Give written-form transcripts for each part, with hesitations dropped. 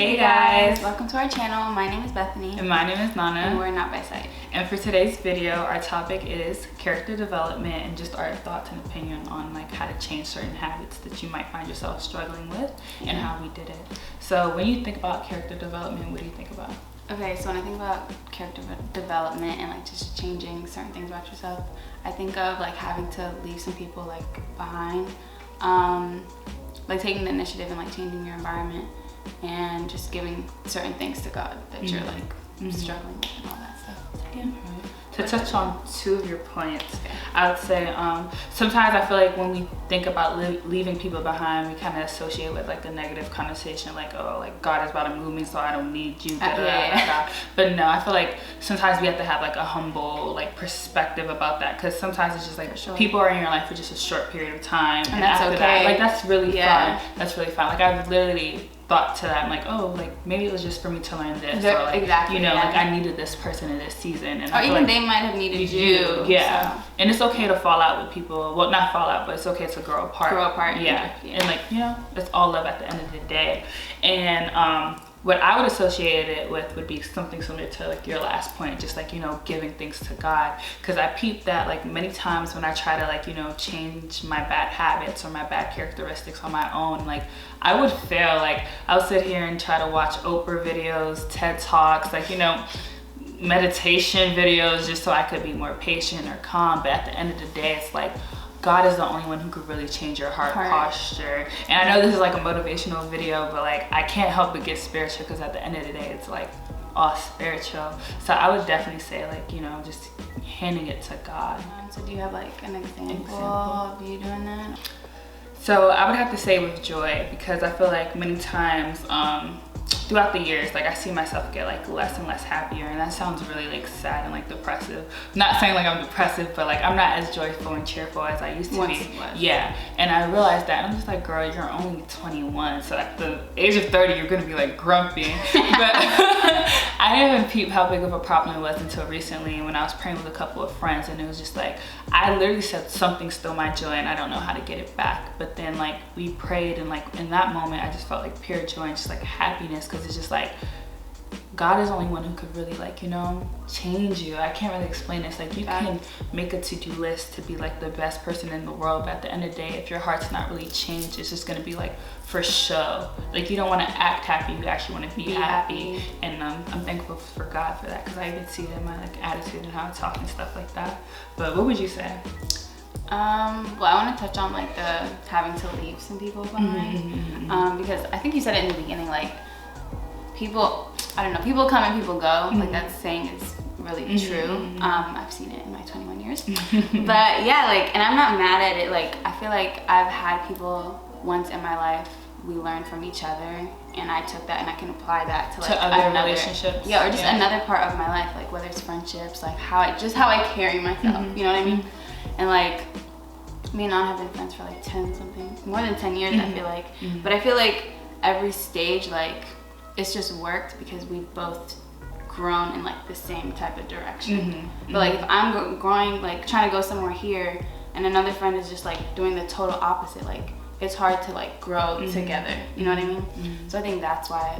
Hey guys, welcome to our channel. My name is Bethany. And my name is Nana. And we're NotbySight. And for today's video, our topic is character development and just our thoughts and opinion on like how to change certain habits that you might find yourself struggling with and how we did it. So when you think about character development, what do you think about? Okay, so when I think about character development and like just changing certain things about yourself, I think of like having to leave some people like behind, like taking the initiative and like changing your environment and just giving certain things to God that you're like struggling with and all that stuff. So, yeah. To touch on two of your points, I would say sometimes I feel like when we think about leaving people behind, we kind of associate with like a negative connotation, like, oh, like God is about to move me, so I don't need you. But no, I feel like sometimes we have to have like a humble like perspective about that, because sometimes it's just like people are in your life for just a short period of time, and that's after okay. that, like that's really fun. That's really fun. Like I've literally thought to that, I'm like, oh, like maybe it was just for me to learn this, or like, you know, like I needed this person in this season, and or even like they might have needed you. Yeah, so. And it's okay to fall out with people. Well, not fall out, but it's okay to grow apart. Yeah, and like, you know, it's all love at the end of the day. And what I would associate it with would be something similar to like your last point, just like, you know, giving things to God. Because I peeped that like many times when I try to like, you know, change my bad habits or my bad characteristics on my own, like I would fail. Like I'll sit here and try to watch Oprah videos, TED Talks, like, you know, meditation videos, just so I could be more patient or calm. But at the end of the day, it's like God is the only one who could really change your heart posture. And I know this is like a motivational video, but like I can't help but get spiritual, because at the end of the day, it's like all spiritual. So I would definitely say like, you know, just handing it to God. So do you have like an example of you doing that? So I would have to say with joy, because I feel like many times throughout the years, like I see myself get like less and less happier, and that sounds really like sad and like depressive. I'm not saying like I'm depressive, but like I'm not as joyful and cheerful as I used to be. Yeah, and I realized that, and I'm just like, girl, you're only 21, so at the age of 30, you're gonna be like grumpy. But I didn't even peep how big of a problem it was until recently, when I was praying with a couple of friends, and it was just like, I literally said, something stole my joy and I don't know how to get it back. But then like we prayed, and like in that moment, I just felt like pure joy and just like happiness, because it's just like God is the only one who could really like, you know, change you. I can't really explain this. Like you can make a to-do list to be like the best person in the world, but at the end of the day, if your heart's not really changed, it's just gonna be like for show. Like you don't want to act happy, you actually want to be happy. And I'm thankful for God for that, because I even see it in my like attitude and how I talk and stuff like that. But what would you say? Well, I want to touch on like the having to leave some people behind, because I think you said it in the beginning, like people, I don't know, people come and people go. Like that saying is really true. I've seen it in my 21 years. But yeah, like, and I'm not mad at it. Like I feel like I've had people once in my life, we learned from each other, and I took that and I can apply that to like other relationships. Yeah, or just another part of my life, like whether it's friendships, like how I carry myself. You know what I mean? And like me and Nana have been friends for like 10 something, more than 10 years, I feel like. But I feel like every stage, like it's just worked because we've both grown in like the same type of direction. But like if I'm growing, like trying to go somewhere here, and another friend is just like doing the total opposite, like it's hard to like grow together. You know what I mean? So I think that's why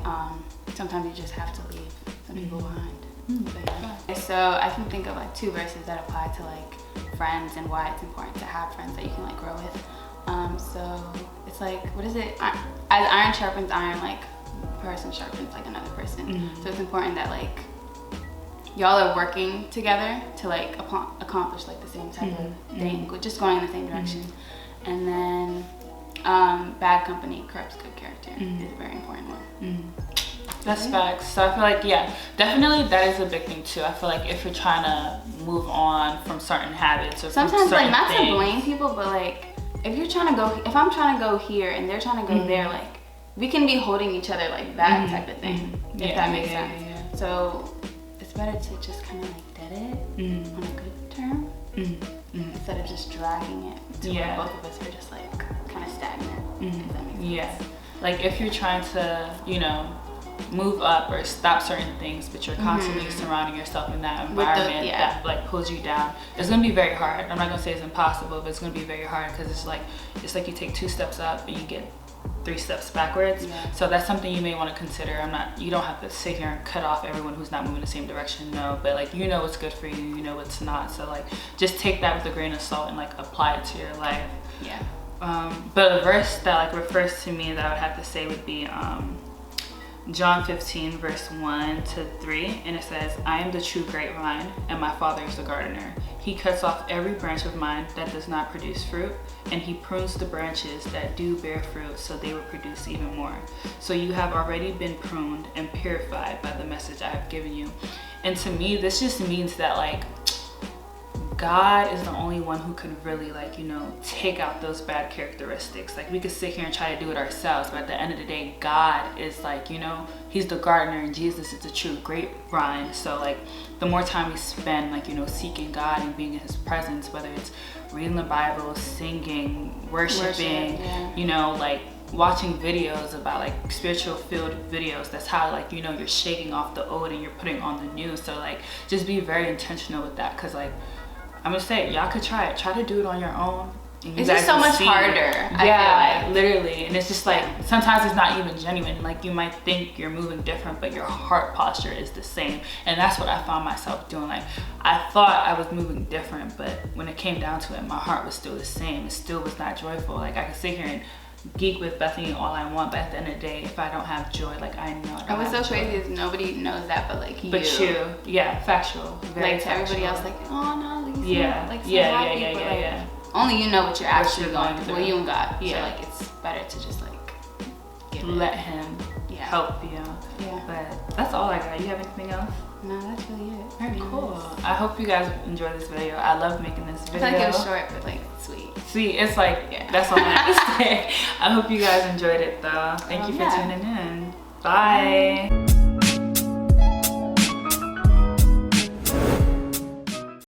sometimes you just have to leave some people behind. But yeah. So I can think of like 2 verses that apply to like friends and why it's important to have friends that you can like grow with. So it's like, what is it? As iron sharpens iron, like person sharpens like another person. So it's important that like y'all are working together to like accomplish like the same type of thing, just going in the same direction. And then bad company corrupts good character is a very important one. That's facts. So I feel like, yeah, definitely that is a big thing too. I feel like if you're trying to move on from certain habits or sometimes like not to blame people, but like if you're trying to go, if I'm trying to go here and they're trying to go there, like we can be holding each other like that type of thing, if that makes sense. So it's better to just kind of like dead it on a good term instead of just dragging it to where both of us are just like kind of stagnant. If that makes sense. Like if you're trying to, you know, move up or stop certain things, but you're constantly surrounding yourself in that environment that like pulls you down, it's gonna be very hard. I'm not gonna say it's impossible, but it's gonna be very hard, because it's like you take 2 steps up and you get 3 steps backwards. So that's something you may want to consider. You don't have to sit here and cut off everyone who's not moving the same direction, no, but like, you know what's good for you, you know what's not, so like just take that with a grain of salt and like apply it to your life. But a verse that like refers to me that I would have to say would be John 15 verse 1-3, and it says, I am the true grapevine, and my Father is the gardener. He cuts off every branch of mine that does not produce fruit, and he prunes the branches that do bear fruit, so they will produce even more. So you have already been pruned and purified by the message I have given you. And to me, this just means that like God is the only one who can really like, you know, take out those bad characteristics. Like we could sit here and try to do it ourselves, but at the end of the day, God is like, you know, he's the gardener and Jesus is the true grapevine. So like the more time we spend like, you know, seeking God and being in his presence, whether it's reading the Bible, singing, worshiping, you know, like watching videos about like spiritual filled videos, that's how like, you know, you're shaking off the old and you're putting on the new. So like just be very intentional with that, because like I'm gonna say, y'all could try to do it on your own. It's just so much harder. I feel like. Literally. And it's just like, sometimes it's not even genuine. Like you might think you're moving different, but your heart posture is the same. And that's what I found myself doing. Like I thought I was moving different, but when it came down to it, my heart was still the same. It still was not joyful. Like I could sit here and geek with Bethany all I want, but at the end of the day, if I don't have joy, like I know I don't what's have so joy. crazy is nobody knows that but like you. But you, yeah, factual. Very like to everybody else, like, oh no, like, yeah. Only you know what you're actually going through. Well, you and God. Yeah. So like it's better to just like let him help you. Yeah. But that's all I got. You have anything else? No, that's really it. Very cool. I hope you guys enjoy this video. I love making this video. I feel like it was short, but like sweet. See, it's like, that's all I have to say. I hope you guys enjoyed it though. Thank you for tuning in. Bye.